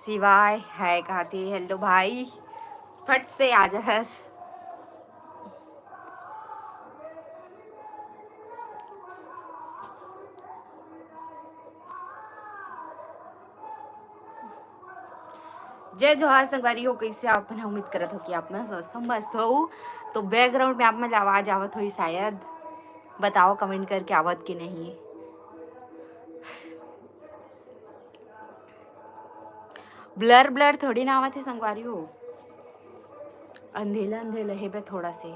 सिवाय है कहती हेलो भाई, फट से आ जा हस। जय जोहार संगवारी हो, कैसे आप मन उम्मीद करत हो कि आप मन स्वस्थ मस्त हो। तो बैकग्राउंड में आप मन आवाज आवत हो शायद, बताओ कमेंट करके आवत कि नहीं। ब्लर ब्लर थोड़ी ना आवत है संगवारी हो, अंधेला अंधेला है बे थोड़ा से।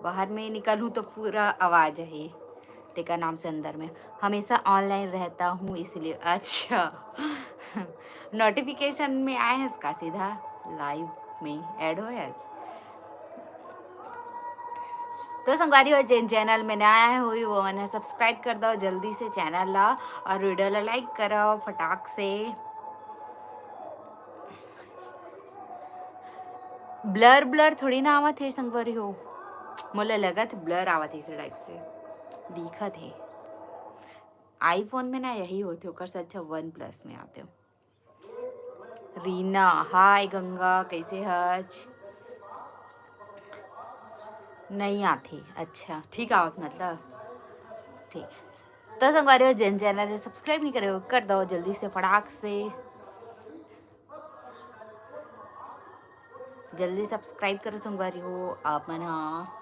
बाहर में निकलूँ तो पूरा आवाज है तेका नाम से अंदर में। हमेशा ऑनलाइन रहता हूँ इसलिए। अच्छा नोटिफिकेशन में आए हैं इसका सीधा लाइव में ऐड हो है आज। तो संगवारी हो जिन चैनल में नया आए हुई वो मैंने सब्सक्राइब कर दो जल्दी से चैनल ला, और वीडियो ला लाइक करो फटाक से। ब्लर ब्लर थोड़ी ना आवत है संगवारी हो, मोला लगत ब्लर आवत है इस टाइप से दिखत है। आईफोन में ना यही होते होकर से अच्छा वन प्लस में आते हो। रीना हाय, गंगा कैसे हज? नहीं आती, अच्छा ठीक आवत मतलब ठीक। तो संगवारी हो जिन चैनल से सब्सक्राइब नहीं करे हो कर दो जल्दी से फटाक से, जल्दी सब्सक्राइब करो संगवारी हो आप मन। हाँ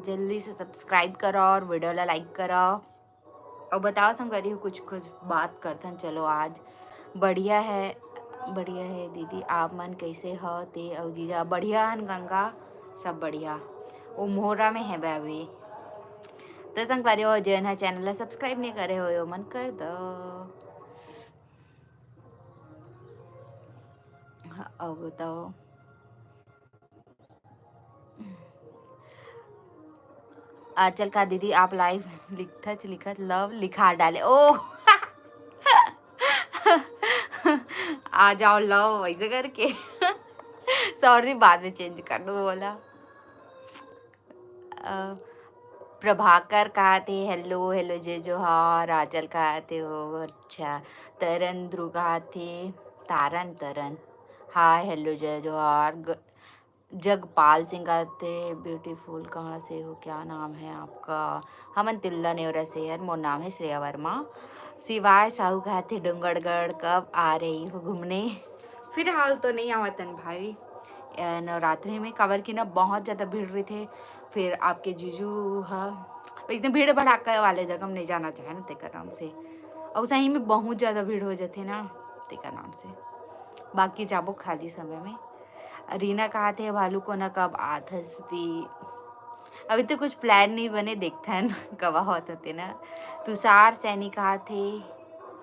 जल्दी से सब्सक्राइब करो और वीडियो ला लाइक करो और बताओ संगवारी हो कुछ कुछ बात करते हैं। चलो आज बढ़िया है, बढ़िया है दीदी, आप मन कैसे हो? ते और जीजा बढ़िया हन, गंगा सब बढ़िया। वो मोहरा में है बे अभी। तो संगवारी हो जन है चैनल ला सब्सक्राइब नहीं करे हो मन कर दो। हाँ, और बताओ आजकल का दीदी आप लाइव लिखत लव लिखा डाले ओ आ जाओ लव वैसे करके सॉरी बाद में चेंज कर दो बोला। प्रभाकर कहा थे हेलो हेलो जय जोहार। आजल कहा थे हो अच्छा। तरन ध्रुव कहा थे तारन तरन हाय हेलो जय जोहार। जगपाल सिंह कहा थे ब्यूटीफुल कहाँ से हो, क्या नाम है आपका? हमन तिल्ला नेवरा से है, मोर नाम है श्रेया वर्मा। सिवाय साहू कहा थे डूंगरगढ़ कब आ रही हो घूमने? फिलहाल तो नहीं आवतन भाई, नवरात्रि में काबर की ना बहुत ज़्यादा भीड़ रही थे। फिर आपके जीजू हा इतने भीड़ भड़ाका वाले जगह में नहीं जाना चाहे ना तेकर नाम से, और सही में बहुत ज़्यादा भीड़ हो जाते ना तेकर नाम से। बाकी जाबो खाली समय में। रीना कहा थे भालू को ना कब आधस्ती, अभी तो कुछ प्लान नहीं बने, देखते हैं कब होते ना। तुषार सैनी कहा थे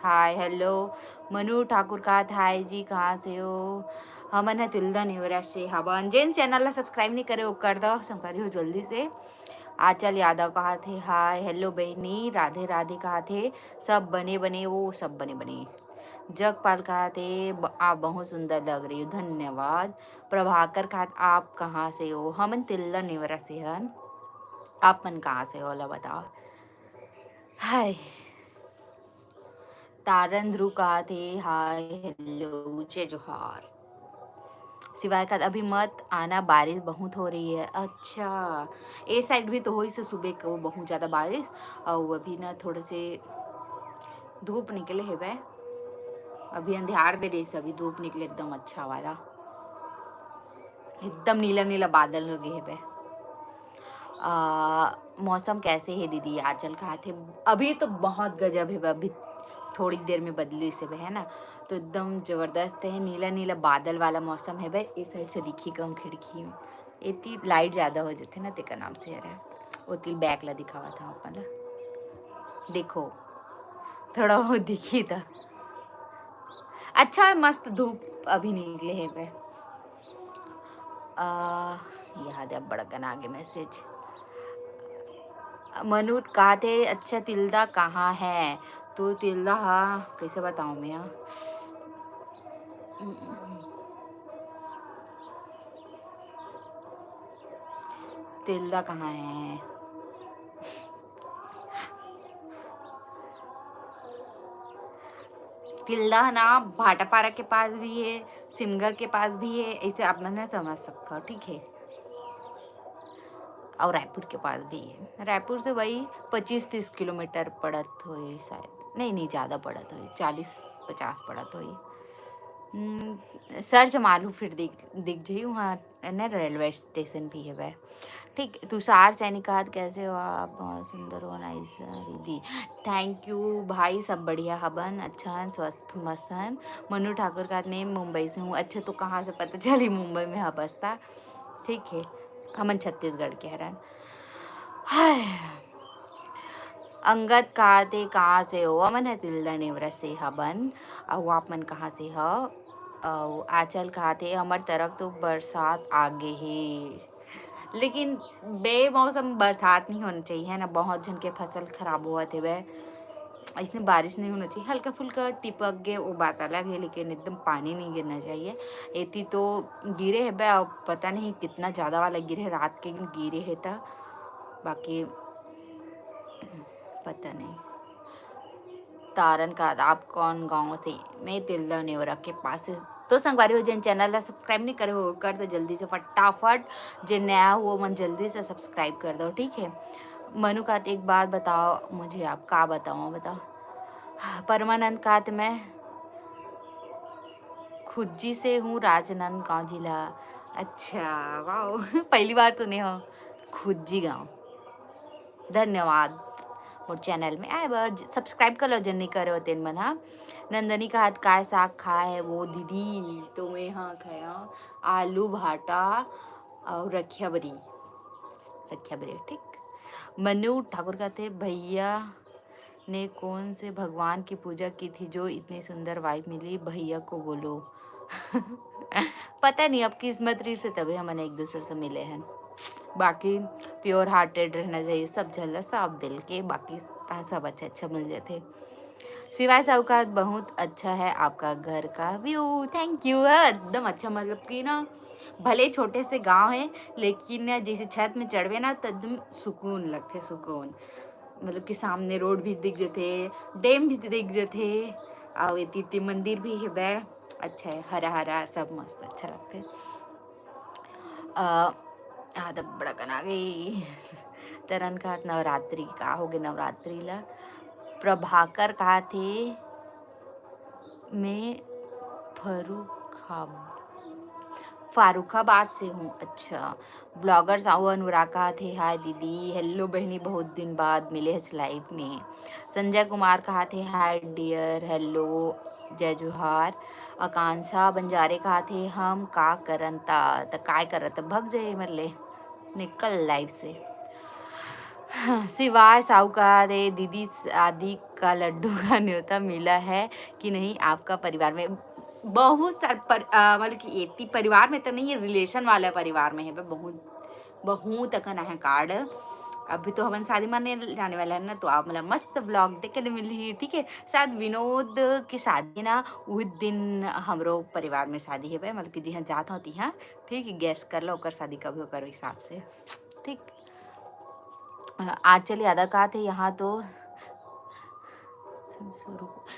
हाय हेलो। मनु ठाकुर कहा था हाय जी कहाँ से हो? हमन है तिल्दा नेवरा से हवन। जिन चैनल ला सब्सक्राइब नहीं करे वो कर दो संगवारी हो जल्दी से। आंचल यादव कहा थे हाय हेलो बहनी। राधे राधे कहा थे सब बने बने, वो सब बने बने। जगपाल कहा थे आप बहुत सुंदर लग रही हो, धन्यवाद। प्रभाकर कहा आप कहाँ से हो? हमन तिल्दा नेवरा से हन, आप मन कहाँ से हो ला बताओ। हाय तारन ध्रुव कहा थे हाय हेलो जय जोहार। सिवाय का अभी मत आना बारिश बहुत हो रही है। अच्छा ए साइड भी तो हो से सुबह को बहुत ज़्यादा बारिश, और अभी ना थोड़े से धूप निकले है वह, अभी अंधियार दे रही से अभी धूप निकले एकदम अच्छा वाला, एकदम नीला नीला बादल लगे है वह। मौसम कैसे है दीदी? आंचल कहा थे अभी तो बहुत गजब है, अभी थोड़ी देर में बदली से है ना, तो एकदम जबरदस्त है, नीला नीला बादल वाला मौसम है भाई। इस साइड से दिखी कम खिड़की में इतनी लाइट ज़्यादा हो जाती ना तेका नाम से यार, उतनी बैक ला दिखावा था अपन ला, देखो थोड़ा वो दिखी था। अच्छा है मस्त धूप अभी निकले है भाई। याद है बड़कन आगे मैसेज। मनु कहा थे अच्छा तिल्दा कहाँ है? तो तिल्दा हाँ कैसे बताऊँ मैं यार, तिल्दा कहाँ है? तिल्दा ना भाटापारा के पास भी है, सिमगा के पास भी है, ऐसे आप ना समझ सकते हो, ठीक है। और रायपुर के पास भी है। रायपुर से वही 25-30 किलोमीटर पड़त हुई शायद, नहीं नहीं ज़्यादा पड़त हुई, 40-50 पड़त हुई। सर्च मारू फिर दिख दिख जाई वहाँ, है ना, रेलवे स्टेशन भी है वह, ठीक। तुषार सैनिकात कैसे हो आप, बहुत सुंदर हो, नाइस रिद्धि, थैंक यू भाई, सब बढ़िया हबन, अच्छा है, स्वस्थ मस्त है। मनु ठाकुर का, मैं मुंबई से हूँ। अच्छा, तो कहाँ से पता चली मुंबई में है बसता, ठीक है। हमन छत्तीसगढ़ के हरन। हाय, अंगद कहाँ से हो, अमन है तिल्दा नेवरा से हबन, और आप मन कहाँ से हो। आंचल थे हमार तरफ तो बरसात आगे ही, लेकिन बेमौसम बरसात नहीं होना चाहिए, है ना, बहुत जन के फसल खराब हुआ थे वह, इसमें बारिश नहीं होना चाहिए, हल्का फुल्का टिपक गए वो बात अलग है, लेकिन एकदम पानी नहीं गिरना चाहिए। एती तो गिरे है बे, अब पता नहीं कितना ज़्यादा वाला गिरे है, रात के गिरे है था, बाकी पता नहीं। तारन का आप कौन गाँव से, मैं तिल्दा नेवरा के पास से। तो संगवारी हो, जिन चैनल ला सब्सक्राइब नहीं करे हो कर दो जल्दी से फटाफट, जिन नया हो मन जल्दी से सब्सक्राइब कर दो, ठीक है। मनु कहते एक बात बताओ मुझे, आप का बताओ बताओ। परमानंद कहते मैं खुज्जी से हूँ, राजनांदगांव जिला। अच्छा, वाह पहली बार सुने हो, खुज्जी गाँव, धन्यवाद। और चैनल में आए बार सब्सक्राइब कर लो, जन नहीं करे हो तेन मन। हाँ, नंदनी का हाथ काय साग खाए है वो दीदी, तो मैं हाँ खाया आलू भाटा और रखिया बरी, ठीक। मनु ठाकुर का थे, भैया ने कौन से भगवान की पूजा की थी जो इतनी सुंदर वाइफ मिली, भैया को बोलो। पता नहीं, अब किस्मत रही से तभी हमने एक दूसरे से मिले हैं, बाकी प्योर हार्टेड रहना चाहिए, सब झल सब दिल के, बाकी सब अच्छा अच्छा मिल जाते। सिवाय साहूकार बहुत अच्छा है आपका घर का व्यू, थैंक यू, है एकदम अच्छा, मतलब कि ना भले छोटे से गांव है, लेकिन जैसे छत में चढ़वे ना तो एकदम सुकून लगते, सुकून, मतलब कि सामने रोड भी दिख जाते, डैम भी दिख जाते, और इतनी मंदिर भी है बे, अच्छा है, हरा हरा सब मस्त अच्छा लगते। आधा बड़ा कना गई। तरन का नवरात्रि का हो गए, नवरात्रि ला प्रभाकर कहा थे, मैं फारुखाबाद से हूँ। अच्छा, ब्लॉगर्स आओ अनुराग कहा थे, हाय दीदी, हेलो बहनी, बहुत दिन बाद मिले हैं लाइव में। संजय कुमार कहा थे, हाय डियर, हेलो, जय जोहार। आकांक्षा बंजारे कहा थे, हम का करन ता, त काय करत भग जाए मरले, निकल लाइव से। सिवाय साहूकार दीदी, शादी का लड्डू का न्योता मिला है कि नहीं आपका परिवार में, बहुत सारे मतलब कि एती परिवार में तो नहीं है, रिलेशन वाला परिवार में है, बहुत बहुत अकन है कार्ड। अभी तो हमन शादी माने जाने वाला है ना, तो आप मतलब मस्त ब्लॉग देखे ले मिली, ठीक है। शायद विनोद की शादी ना उस दिन हमरो परिवार में शादी है भाई, मतलब कि जी हाँ जात होती हाँ, ठीक है, गैस कर लो ओकर शादी कभी ओकर हिसाब से, ठीक। आंचल यादव कहा थे, यहाँ तो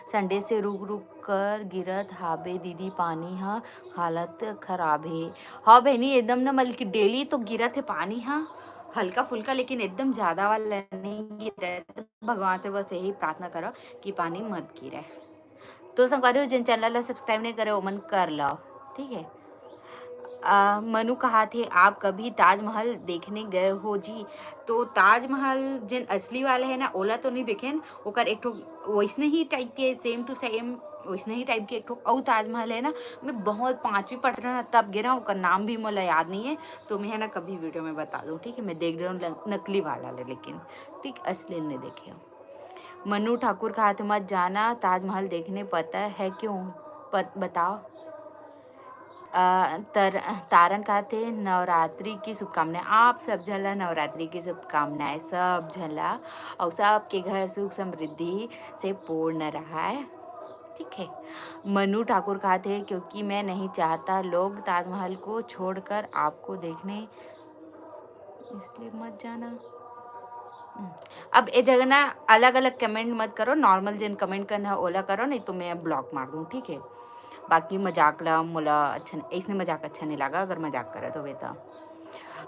संडे से रुक रुक कर गिरत हाबे दीदी, पानी हाँ हालत खराब है। हाँ बहनी, एकदम ना मतलब कि डेली तो गिरत है पानी, हाँ हल्का फुल्का, लेकिन एकदम ज़्यादा वाला नहीं गिरे, तो भगवान से बस यही प्रार्थना करो कि पानी मत गिरे। तो संगवारी जिन चैनल ला सब्सक्राइब नहीं करे ओमन कर लो, ठीक है। मनु कहा थे, आप कभी ताजमहल देखने गए हो जी। तो ताजमहल जिन असली वाले है ना, ओला तो नहीं देखे, ओकर एक ठो वैसने ही टाइप के, सेम टू सेम वैसने ही टाइप के एक ठो और ताजमहल है ना, मैं बहुत 5वीं पढ़ रहा ना तब गिरा, ओकर नाम भी मोला याद नहीं है, तो मैं है ना कभी वीडियो में बता दूँ, ठीक है। मैं देख रहा हूँ नकली वाला ले, लेकिन ठीक असली ने देखे। मनु ठाकुर कहा थे, मत जाना ताजमहल देखने, पता है क्यों, बताओ। तारन कहते नवरात्रि की शुभकामनाएं, आप सब झला नवरात्रि की शुभकामनाएं, सब झला, और सबके घर सुख समृद्धि से पूर्ण रहा है, ठीक है। मनु ठाकुर कहते क्योंकि मैं नहीं चाहता लोग ताजमहल को छोड़कर आपको देखने, इसलिए मत जाना। अब ए जगह ना अलग अलग कमेंट मत करो, नॉर्मल जिन कमेंट करना है ओला करो, नहीं तो मैं ब्लॉक मार दूँ, ठीक है। बाकी मजाक ला मोला अच्छा इसने मजाक अच्छा नहीं लगा, अगर मजाक करे तो बेटा।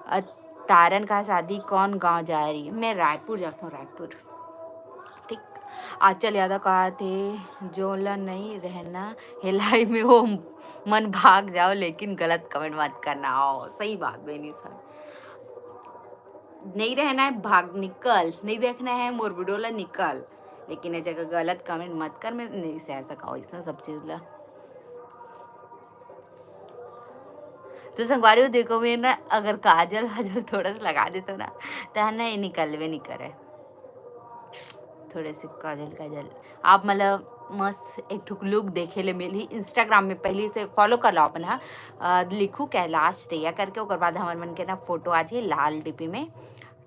अ, तारन का शादी कौन गांव जा रही है? मैं रायपुर जाता हूँ, रायपुर, ठीक। आंचल यादव कहा थे जोला नहीं रहना है लाइफ में, वो मन भाग जाओ लेकिन गलत कमेंट मत करना। आओ सही बात बेनी सर, नहीं रहना है भाग निकल, नहीं देखना है मोर वीडियो ला निकल, लेकिन ये जगह गलत कमेंट मत कर, मैं नहीं सह सका इसना सब चीज ला। तो संगवारी देखो मैं ना अगर काजल वाजल थोड़ा सा लगा देता ना तो है ना ये निकलवे नहीं करे, थोड़े से काजल काजल आप मतलब मस्त एक ठुक लुक देखे ले मिली। इंस्टाग्राम में पहले से फॉलो कर लो अपन, हाँ लिखू कैलाश रैया करके, ओकर बाद हमारे मन के ना फोटो आ जाए लाल डिपी में,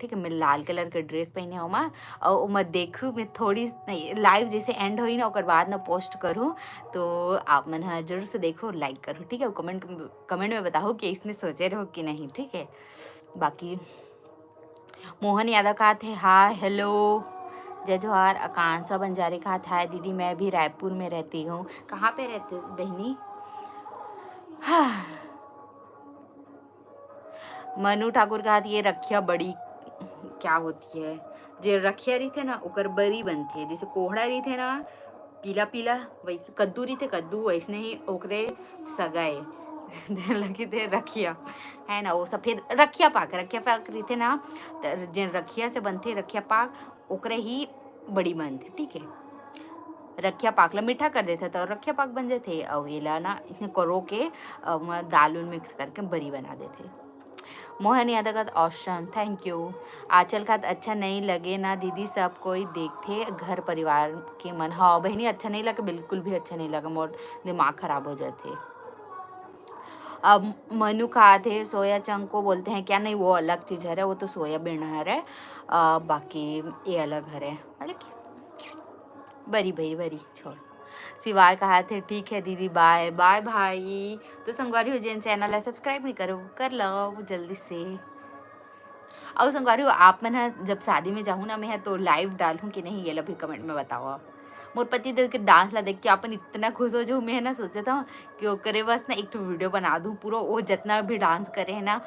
ठीक है। मैं लाल कलर के ड्रेस पहने हूँ माँ, और मैं देखूँ मैं थोड़ी नहीं लाइव जैसे एंड हुई ना ओकर बाद ना पोस्ट करूँ, तो आप मन हाँ जरूर से देखो, लाइक करो, ठीक है। कमेंट में बताओ कि इसने सोचे रहो कि नहीं, ठीक है। बाकी मोहन यादव कहा थे हाँ हेलो जय जोहार। आकांक्षा बंजारे कहा था हाय दीदी मैं भी रायपुर में रहती हूँ। कहाँ पे रहते हो बहनी? हाँ। मनु ठाकुर कहा था ये रखिया बड़ी क्या होती है, जे रखिया रही थे ना ओकर बरी बनते है, जैसे कोहड़ा रही थे ना पीला पीला, वैसे कद्दू रही थे कद्दू, वैसने ही ओकरे सगाए लगी थे रखिया, है ना। वो सफेद रखिया पाक रही थे ना, जिन रखिया से बनते रखिया पाक ओकरे ही बड़ी बनते, ठीक है। रखिया पाक ला मीठा कर देते तो रखिया पाक बन जाते, और ये ला ना इसने करो के दाल उल मिक्स करके बरी बना देते। मोहन यादव का ऑप्शन थैंक यू। आंचल का अच्छा नहीं लगे ना दीदी, सब कोई देखते घर परिवार के मन। हाँ बहनी अच्छा नहीं लगा, बिल्कुल भी अच्छा नहीं लगा, मोर दिमाग खराब हो जाते। अब मनु कहा थे सोया चंक को बोलते हैं क्या? नहीं वो अलग चीज़ है, वो तो सोयाबीन है, बाकी ये अलग है मतलब बरी बरी बरी छोड़। सिवाय कहा थे ठीक है दीदी बाय बाय भाई। तो संगवारी हो जैन चैनल है सब्सक्राइब नहीं करो कर लो जल्दी से। और संगवारी हो आप मन है जब शादी में जाऊँ ना मैं तो लाइव डालूँ कि नहीं, ये लो भी कमेंट में बताओ। मोर पति देव के डांस ला देख के अपन इतना खुश हो जो मैं ना सोचा था कि वो करे बस ना एक तो वीडियो बना दूँ पूरा, वो जितना भी डांस करे है ना।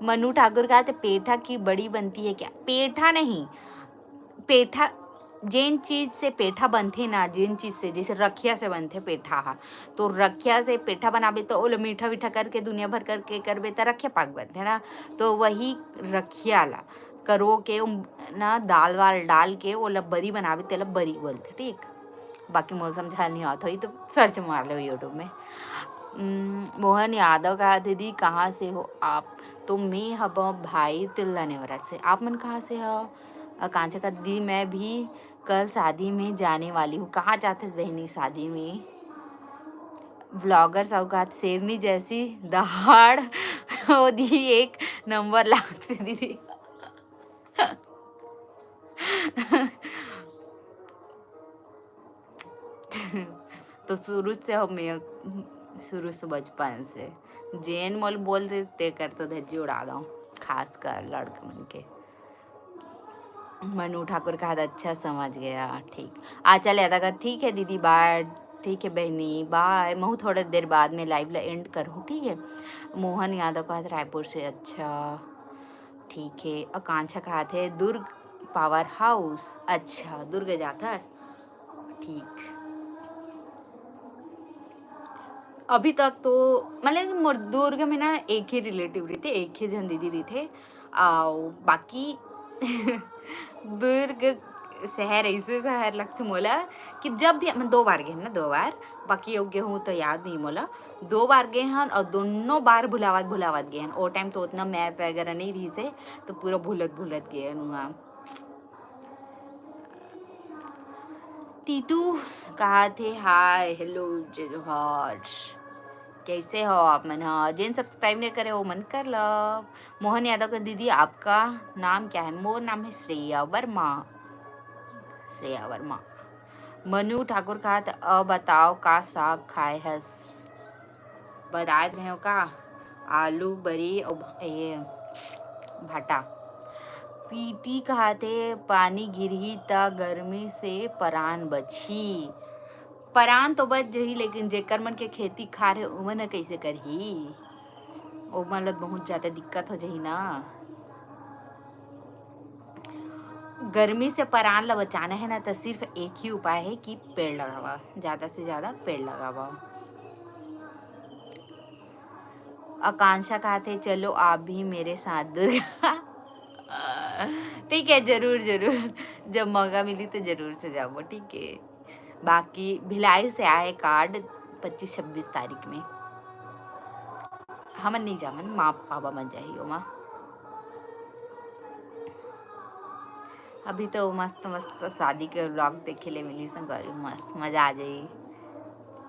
मनु ठाकुर का तो पेठा की बड़ी बनती है क्या? पेठा नहीं, पेठा जेन चीज से पेठा बनथे ना, जेन चीज से जैसे रखिया से बनथे पेठा हा, तो रखिया से पेठा बनाबे तो ओला मीठा वीठा करके दुनिया भर करके करबे तो रखिया पाक बनथे ना, तो वही रखिया ला करो के ना दाल वाल डाल के ओला बरी बनाबे तेला बरी बोलथे, ठीक। बाकी मोला समझा नहीं आता ही तो सर्च मार लो यूट्यूब में। मोहन यादव का दीदी कहाँ से हो आप? तो मैं हब भाई तिल्ला नेवरा से। आप मन कहाँ से हो? कांचा का दीदी मैं भी कल शादी में जाने वाली हूँ। कहाँ जाते बहनी शादी में? ब्लॉगर सौगात शेरनी जैसी दहाड़ ओ दी एक नंबर लागते दीदी तो शुरू से हो मैं, शुरू से बचपन से जेन मोल बोल देते कर तो धज्जी उड़ा दो, खास कर लड़का मन के। मनु ठाकुर का हाथ अच्छा समझ गया, ठीक। आंचल यादव का ठीक है दीदी बाय, ठीक है बहनी बाय। मैं थोड़ा देर बाद में लाइव ला एंड करूँ, ठीक है। मोहन यादव का हाथ रायपुर से, अच्छा ठीक है। आकांक्षा का हाथ है दुर्ग पावर हाउस, अच्छा दुर्ग जाता ठीक। अभी तक तो मतलब मोर दुर्ग में ना एक ही रिलेटिव रही थे, एक ही जन दीदी रही थे, बाकी दुर्ग शहर ऐसे शहर लगते मोला कि जब भी मैं 2 बार गए ना, 2 बार, बाकी योग्य हूँ तो याद नहीं मोला। 2 बार गए हैं और दोनों बार भुलावत भुलावत गए हैं, वो टाइम तो उतना मैप वगैरह नहीं रही से, तो पूरा भूलत भूलत गए हैं वहाँ। टीटू कहा थे हाय हेलो जय जोहार, कैसे हो आप मन? हाँ जिन सब्सक्राइब नहीं करे वो मन कर लो। मोहन यादव का दीदी आपका नाम क्या है? मोर नाम है श्रेया वर्मा, श्रेया वर्मा। मनु ठाकुर कहा था अब बताओ का साग खाए हस? बता रहे हो का? आलू बरी और ये भाटा। पीटी कहते पानी गिरही त गर्मी से परान बची। परान तो बच जही, लेकिन जेकर मन के खेती खार है ओमन ह कइसे करही? ओमन ल बहुत ज़्यादा दिक्कत हो जही ना। गर्मी से परान ल बचाना है ना, तो सिर्फ एक ही उपाय है कि पेड़ लगावा, ज़्यादा से ज़्यादा पेड़ लगावा। आकांक्षा कहते चलो आप भी मेरे साथ दुर्गा। ठीक है, ज़रूर ज़रूर, जब मौका मिली तो ज़रूर से जाऊँ, ठीक है। बाकी भिलाई से आए कार्ड 25-26 तारीख में। हमन नहीं जावन, माँ पापा मन जाही ओमा। अभी तो मस्त मस्त शादी के व्लॉग देखे ले मिली संगवारी, मस्त मजा आ जाई।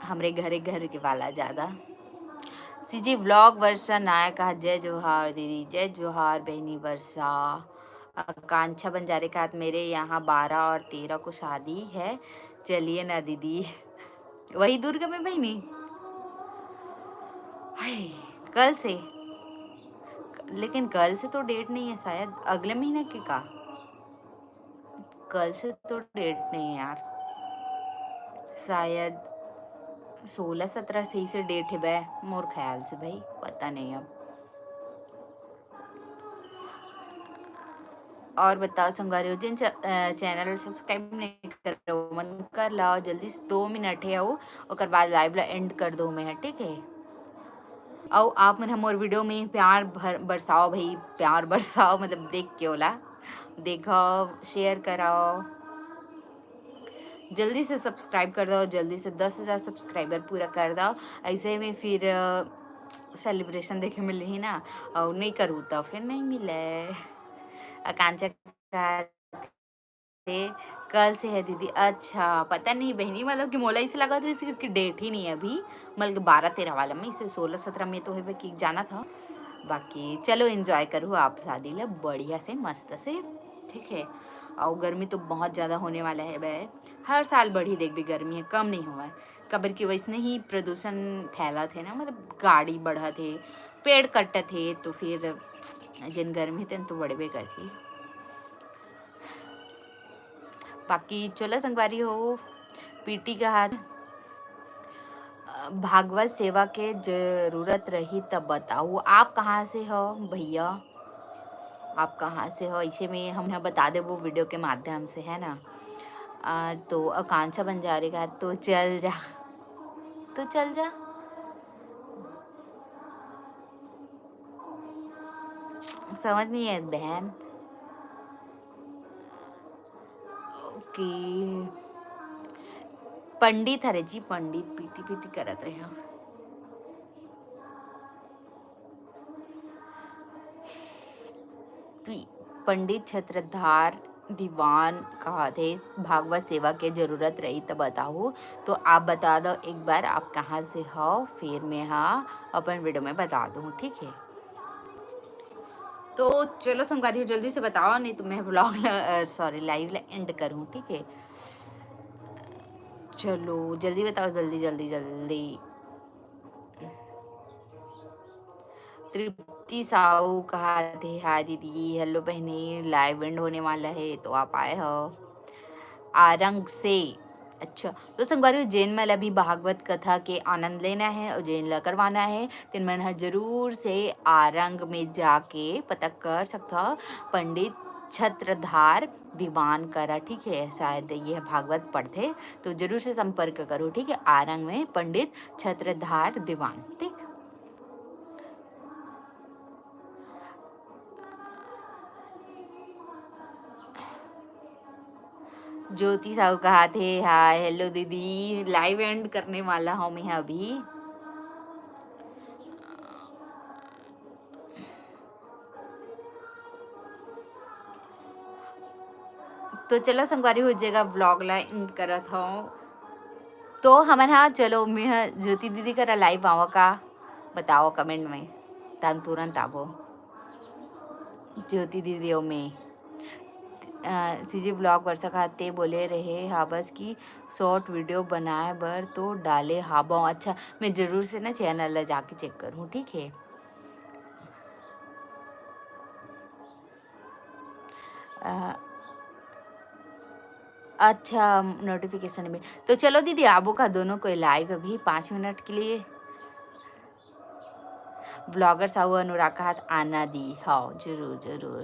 हमरे घरे घर के वाला ज़्यादा सीजी व्लॉग वर्षा नायक कहा जय जोहार दीदी, जय जोहार बहनी वर्षा। आकांक्षा बंजारे का मेरे यहाँ 12 और 13 को शादी है, चलिए ना दीदी। वही दुर्गा में बहनी। हाय, कल से, लेकिन कल से तो डेट नहीं है, शायद अगले महीने की का। कल से तो डेट नहीं है यार, शायद 16-17 सही से डेट है बे, मोर ख्याल से भाई, पता नहीं अब। और बताओ संगवारी हो, जिन चैनल सब्सक्राइब नहीं कर रहे हो मन कर लाओ जल्दी से, 2 मिनट है आओ, और बाद लाइव ला एंड कर दो मैं, ठीक है। और आप मन हमारे वीडियो में प्यार बरसाओ भाई, प्यार बरसाओ, मतलब देख के होला, देखो, शेयर कराओ, जल्दी से सब्सक्राइब कर दो, जल्दी से 10,000 सब्सक्राइबर पूरा कर दो। ऐसे में फिर सेलिब्रेशन देखे मिले ही ना, और नहीं करूँ तो फिर नहीं मिले। आकांक्षा का थे कल से है दीदी, अच्छा पता नहीं बहनी, मतलब कि मोला इसे लगा था इसकी डेट ही नहीं है अभी, मतलब 12-13 वाला में, इसे 16-17 में तो है कि जाना था। बाकी चलो एंजॉय करो आप शादी ले बढ़िया से मस्त से, ठीक है। और गर्मी तो बहुत ज़्यादा होने वाला है बे, हर साल बढ़ी देख भी गर्मी है, कम नहीं हुआ है। कबर की वैसे ही प्रदूषण फैला थे ना, मतलब गाड़ी बढ़ा थे, पेड़ कट थे, तो फिर जिन गर्मी थे तो बढ़बे करती। बाकी चलो संगवारी हो, पीटी का हाथ भागवत सेवा के जरूरत रही तब बताओ। आप कहाँ से हो भैया, आप कहाँ से हो, इसे में हमने बता दे वो वीडियो के माध्यम से, है ना। तो आकांक्षा बंजारे का तो चल जा, तो चल जा, समझ नहीं है बहन। ओके, पंडित हरे जी, पंडित पीटी पीटी करत रहे हो। पंडित छत्रधार दीवान का थे, भागवत सेवा के जरूरत रही तो बताओ। तो आप बता दो एक बार आप कहाँ से हो, फिर मैं हाँ अपन वीडियो में बता दूँ, ठीक है। तो चलो संगारी जल्दी से बताओ, नहीं तो मैं ब्लॉग सॉरी लाइव एंड करूँ, ठीक है। चलो जल्दी बताओ, जल्दी जल्दी जल्दी। तृप्ति साहू कहा थे हाय दीदी, हेलो बहनी, लाइव एंड होने वाला है तो आप आए हो आरंग से। अच्छा, तो संगवारी जैन में अभी भागवत कथा के आनंद लेना है और जैन ला करवाना है, तो मन जरूर से आरंग में जाके पता कर सकता हो, पंडित छत्रधार दीवान करा, ठीक है, शायद ये भागवत पढ़ते, तो जरूर से संपर्क करो, ठीक है, आरंग में पंडित छत्रधार दीवान, ठीक। ज्योति साहू कहा थे हाय हेलो दीदी, लाइव एंड करने वाला हूँ मैं अभी। तो चलो संगवारी हो जाएगा, ब्लॉग ला एंड करत हूँ। तो हमन हाँ चलो मैं ज्योति दीदी करा लाइव आवा का, बताओ कमेंट में, तन तुरंत आवो ज्योति दीदी ओ में। सीजी ब्लॉग वर्षा खाते बोले रहे हाबस की शॉर्ट वीडियो बनाए बर तो डाले हाबो। अच्छा, मैं ज़रूर से ना चैनल ला जाके चेक करूँ, ठीक है। अ, अच्छा, नोटिफिकेशन में। तो चलो दीदी आबो का दोनों कोई लाइव अभी 5 मिनट के लिए। ब्लॉगर्स आओ अनुराग का हाथ आना दी, हाँ जरूर जरूर।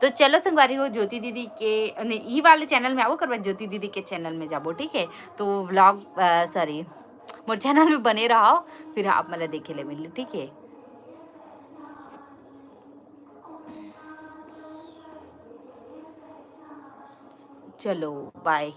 तो चलो संगवारी हो ज्योति दीदी के नहीं ई वाले चैनल में आओ करवा, ज्योति दीदी के चैनल में जाबो, ठीक है। तो व्लॉग सॉरी मोर चैनल में बने रहो, फिर आप मतलब देखे ले मिले, ठीक है। चलो बाय।